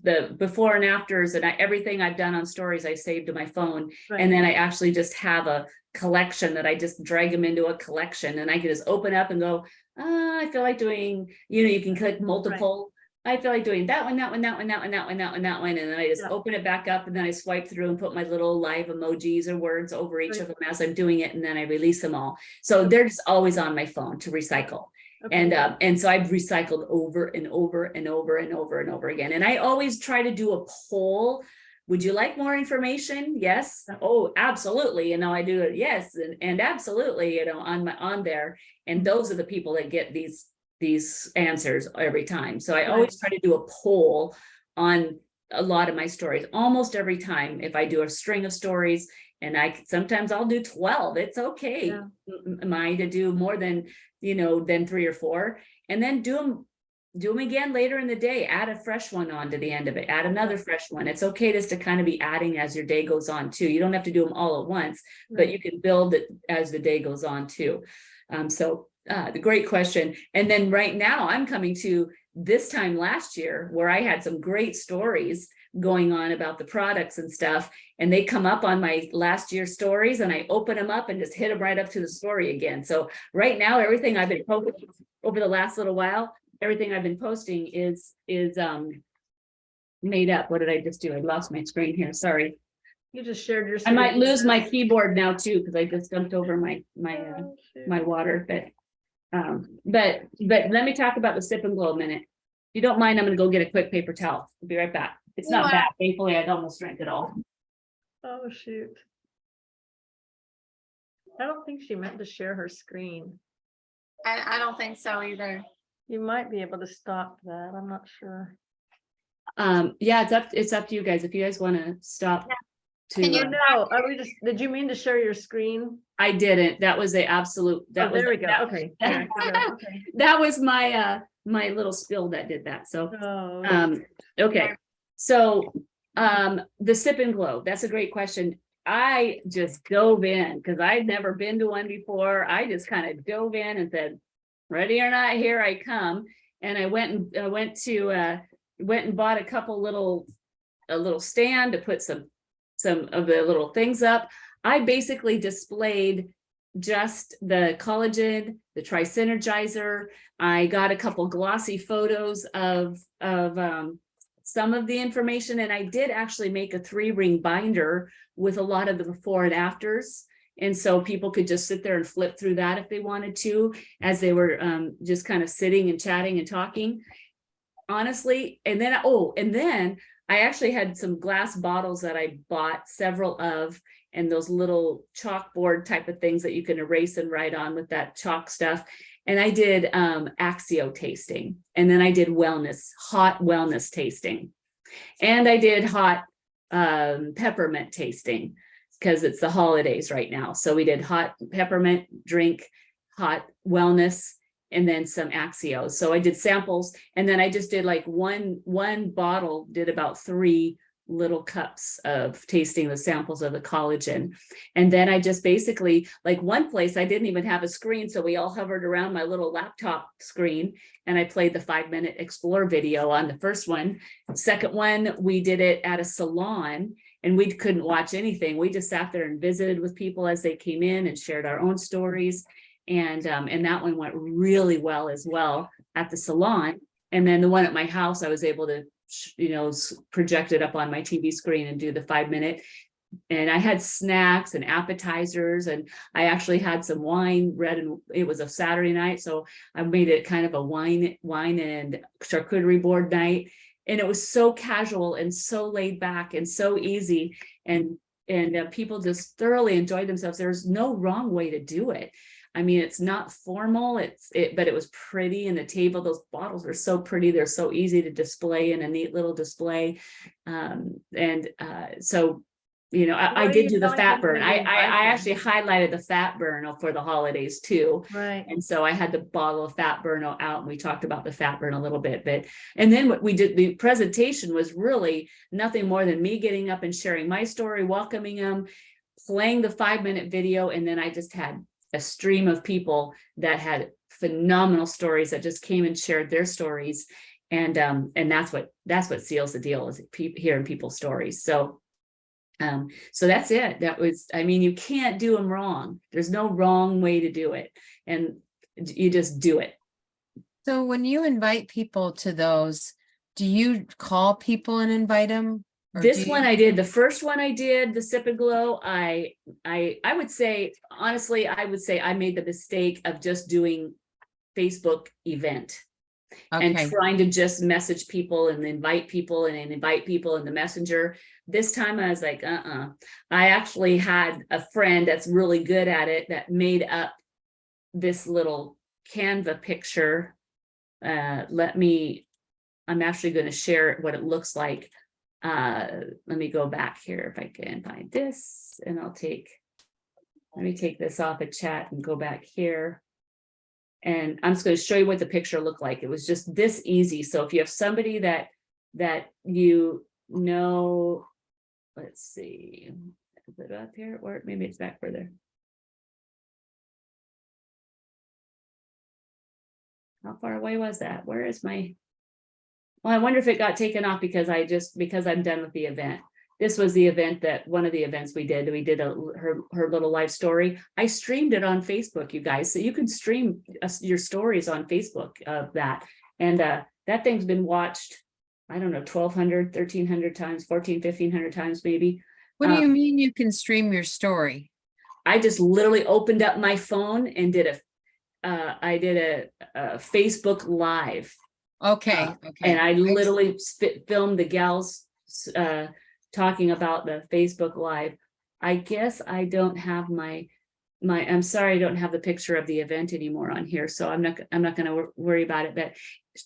the before and afters, and everything I've done on stories I saved to my phone. Right. And then I actually just have a collection that I just drag them into a collection, and I can just open up and go, I feel like doing, you can click multiple. Right. I feel like doing that one, that one, that one, that one, that one, that one, that one. And then I just open it back up, and then I swipe through and put my little live emojis or words over each of them as I'm doing it. And then I release them all. So they're just always on my phone to recycle. Okay. And so I've recycled over and over and over and over and over again. And I always try to do a poll. Would you like more information? Yes. Oh, absolutely. I do it. Yes. And absolutely, on there. And those are the people that get these answers every time. So I always try to do a poll on a lot of my stories, almost every time. If I do a string of stories, and sometimes I'll do 12, it's okay. Yeah. To do more than 3 or 4, and then do them again later in the day. Add a fresh one on to the end of it, add another fresh one. It's okay just to kind of be adding as your day goes on too. You don't have to do them all at once, but you can build it as the day goes on too. The great question. And then right now I'm coming to this time last year where I had some great stories, going on about the products and stuff. And they come up on my last year's stories and I open them up and just hit them right up to the story again. So right now, everything I've been posting over the last little while, everything I've been posting is made up. What did I just do? I lost my screen here. Sorry.
You just shared your.
I might
screen.
lose my keyboard now too, because I just dumped over my
Oh, shoot.
my water, but let me talk about the sip and glow a minute. If you don't mind, I'm gonna go get a quick paper towel. I'll be right back. It's
You
not
are-
bad. Thankfully, I'd almost drank it all.
Oh, shoot. I don't think she meant to share her screen.
I don't think so either.
You might be able to stop that. I'm not sure.
Yeah, it's up to you guys. If you guys want to stop
Can you-
to,
No, are we just, did you mean to share your screen?
I didn't. That was a absolute,
Oh,
that was,
there we go.
that,
Okay. Yeah, okay.
that was my my little spill that did that. So
Oh,
okay, so the sip and glow, that's a great question. I just dove in because I'd never been to one before. I just kind of dove in and said, ready or not, here I come. And I went and bought a couple a little stand to put some of the little things up. I basically displayed just the collagen, the tri-synergizer. I got a couple glossy photos of some of the information, and I did actually make a 3-ring binder with a lot of the before and afters. And so people could just sit there and flip through that if they wanted to, as they were just kind of sitting and chatting and talking. Honestly, and then I actually had some glass bottles that I bought several of, and those little chalkboard type of things that you can erase and write on with that chalk stuff. And I did Axio tasting, and then I did hot wellness tasting, and I did hot peppermint tasting because it's the holidays right now. So we did hot peppermint drink, hot wellness, and then some Axios. So I did samples, and then I just did like one bottle, did about 3 little cups of tasting the samples of the collagen. And then I just basically, like one place I didn't even have a screen, so we all hovered around my little laptop screen, and I played the 5-minute explore video on the first one. Second one, we did it at a salon, and we couldn't watch anything. We just sat there and visited with people as they came in and shared our own stories. And that one went really well as well at the salon. And then the one at my house, I was able to, project it up on my TV screen and do the 5-minute. And I had snacks and appetizers, and I actually had some wine, and it was a Saturday night, so I made it kind of a wine and charcuterie board night. And it was so casual and so laid back and so easy, and people just thoroughly enjoyed themselves. There's no wrong way to do it. I mean, it's not formal, but it was pretty, and the table, those bottles are so pretty. They're so easy to display in a neat little display. So, I did do the fat burn. I actually highlighted the fat burn for the holidays too.
right.
And so I had the bottle of fat burn out, and we talked about the fat burn a little bit, and then what we did, the presentation was really nothing more than me getting up and sharing my story, welcoming them, playing the 5-minute video. And then I just had a stream of people that had phenomenal stories that just came and shared their stories. And that's what seals the deal, is hearing people's stories. So that's it. You can't do them wrong. There's no wrong way to do it. And you just do it.
So when you invite people to those, do you call people and invite them?
This one I did. The first one I did, the Sip and Glow, I would say, honestly, I made the mistake of just doing Facebook event. And trying to just message people and invite people and invite people in the messenger. This time I was like, I actually had a friend that's really good at it that made up this little Canva picture. I'm actually going to share what it looks like. Let me go back here if I can find this, and let me take this off of chat and go back here. And I'm just going to show you what the picture looked like. It was just this easy. So if you have somebody that let's see, is it up here, or maybe it's back further. How far away was that? Where is my, Well, I wonder if it got taken off because I'm done with the event. This was the event that, one of the events we did her little life story. I streamed it on Facebook, you guys. So you can stream your stories on Facebook of that. And that thing's been watched, I don't know, 1,200, 1,300 times, 1,500 times maybe.
What do you mean you can stream your story?
I just literally opened up my phone and did a Facebook Live.
Okay, okay.
And I literally filmed the gals talking about the Facebook Live. I guess I don't have I'm sorry, I don't have the picture of the event anymore on here, so I'm not going to worry about it. But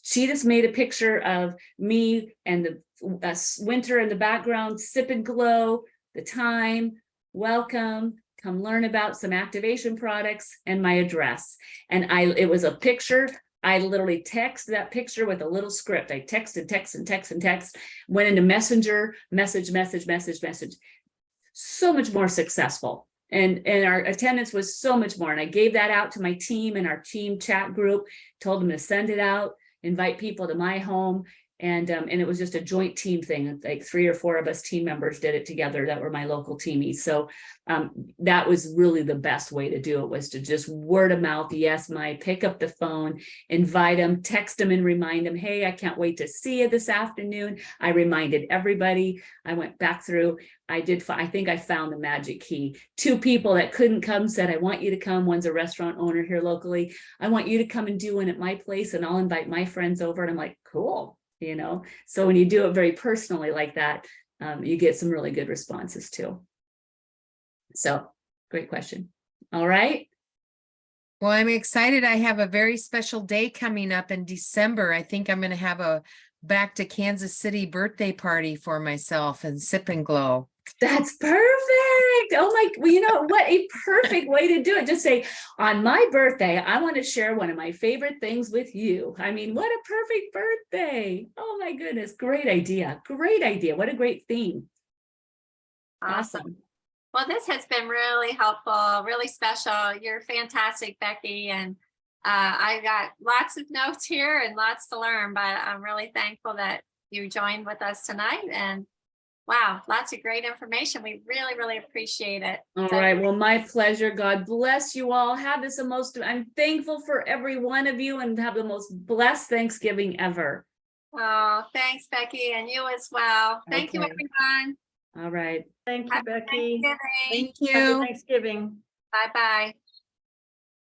she just made a picture of me and the winter in the background, sip and glow, the time, welcome, come learn about some activation products, and my address. And it was a picture. I literally text that picture with a little script. I text, went into Messenger, message. So much more successful. And our attendance was so much more. And I gave that out to my team and our team chat group, told them to send it out, invite people to my home. And it was just a joint team thing. Like 3 or 4 of us team members did it together that were my local teamies. So that was really the best way to do it, was to just word of mouth. Yes, pick up the phone, invite them, text them and remind them, hey, I can't wait to see you this afternoon. I reminded everybody. I went back through. I think I found the magic key. 2 people that couldn't come said, I want you to come. One's a restaurant owner here locally. I want you to come and do one at my place, and I'll invite my friends over. And I'm like, cool. So when you do it very personally like that, you get some really good responses too. So great question. All right.
Well, I'm excited. I have a very special day coming up in December. I think I'm going to have a back to Kansas City birthday party for myself and sip and glow.
That's perfect. Oh my, well, what a perfect way to do it. Just say, on my birthday, I want to share one of my favorite things with you. I mean, what a perfect birthday. Oh my goodness. Great idea. Great idea. What a great theme. Awesome.
Well, this has been really helpful, really special. You're fantastic, Becki. And I got lots of notes here and lots to learn, but I'm really thankful that you joined with us tonight. And wow, lots of great information. We really, really appreciate it.
All right. Well, my pleasure. God bless you all. I'm thankful for every one of you, and have the most blessed Thanksgiving ever.
Oh, thanks, Becki, and you as well. Thank you,
Okay.
everyone.
All right.
Thank you,
Happy
Becki.
Thanksgiving.
Thank
Happy
you.
Thanksgiving.
Bye-bye.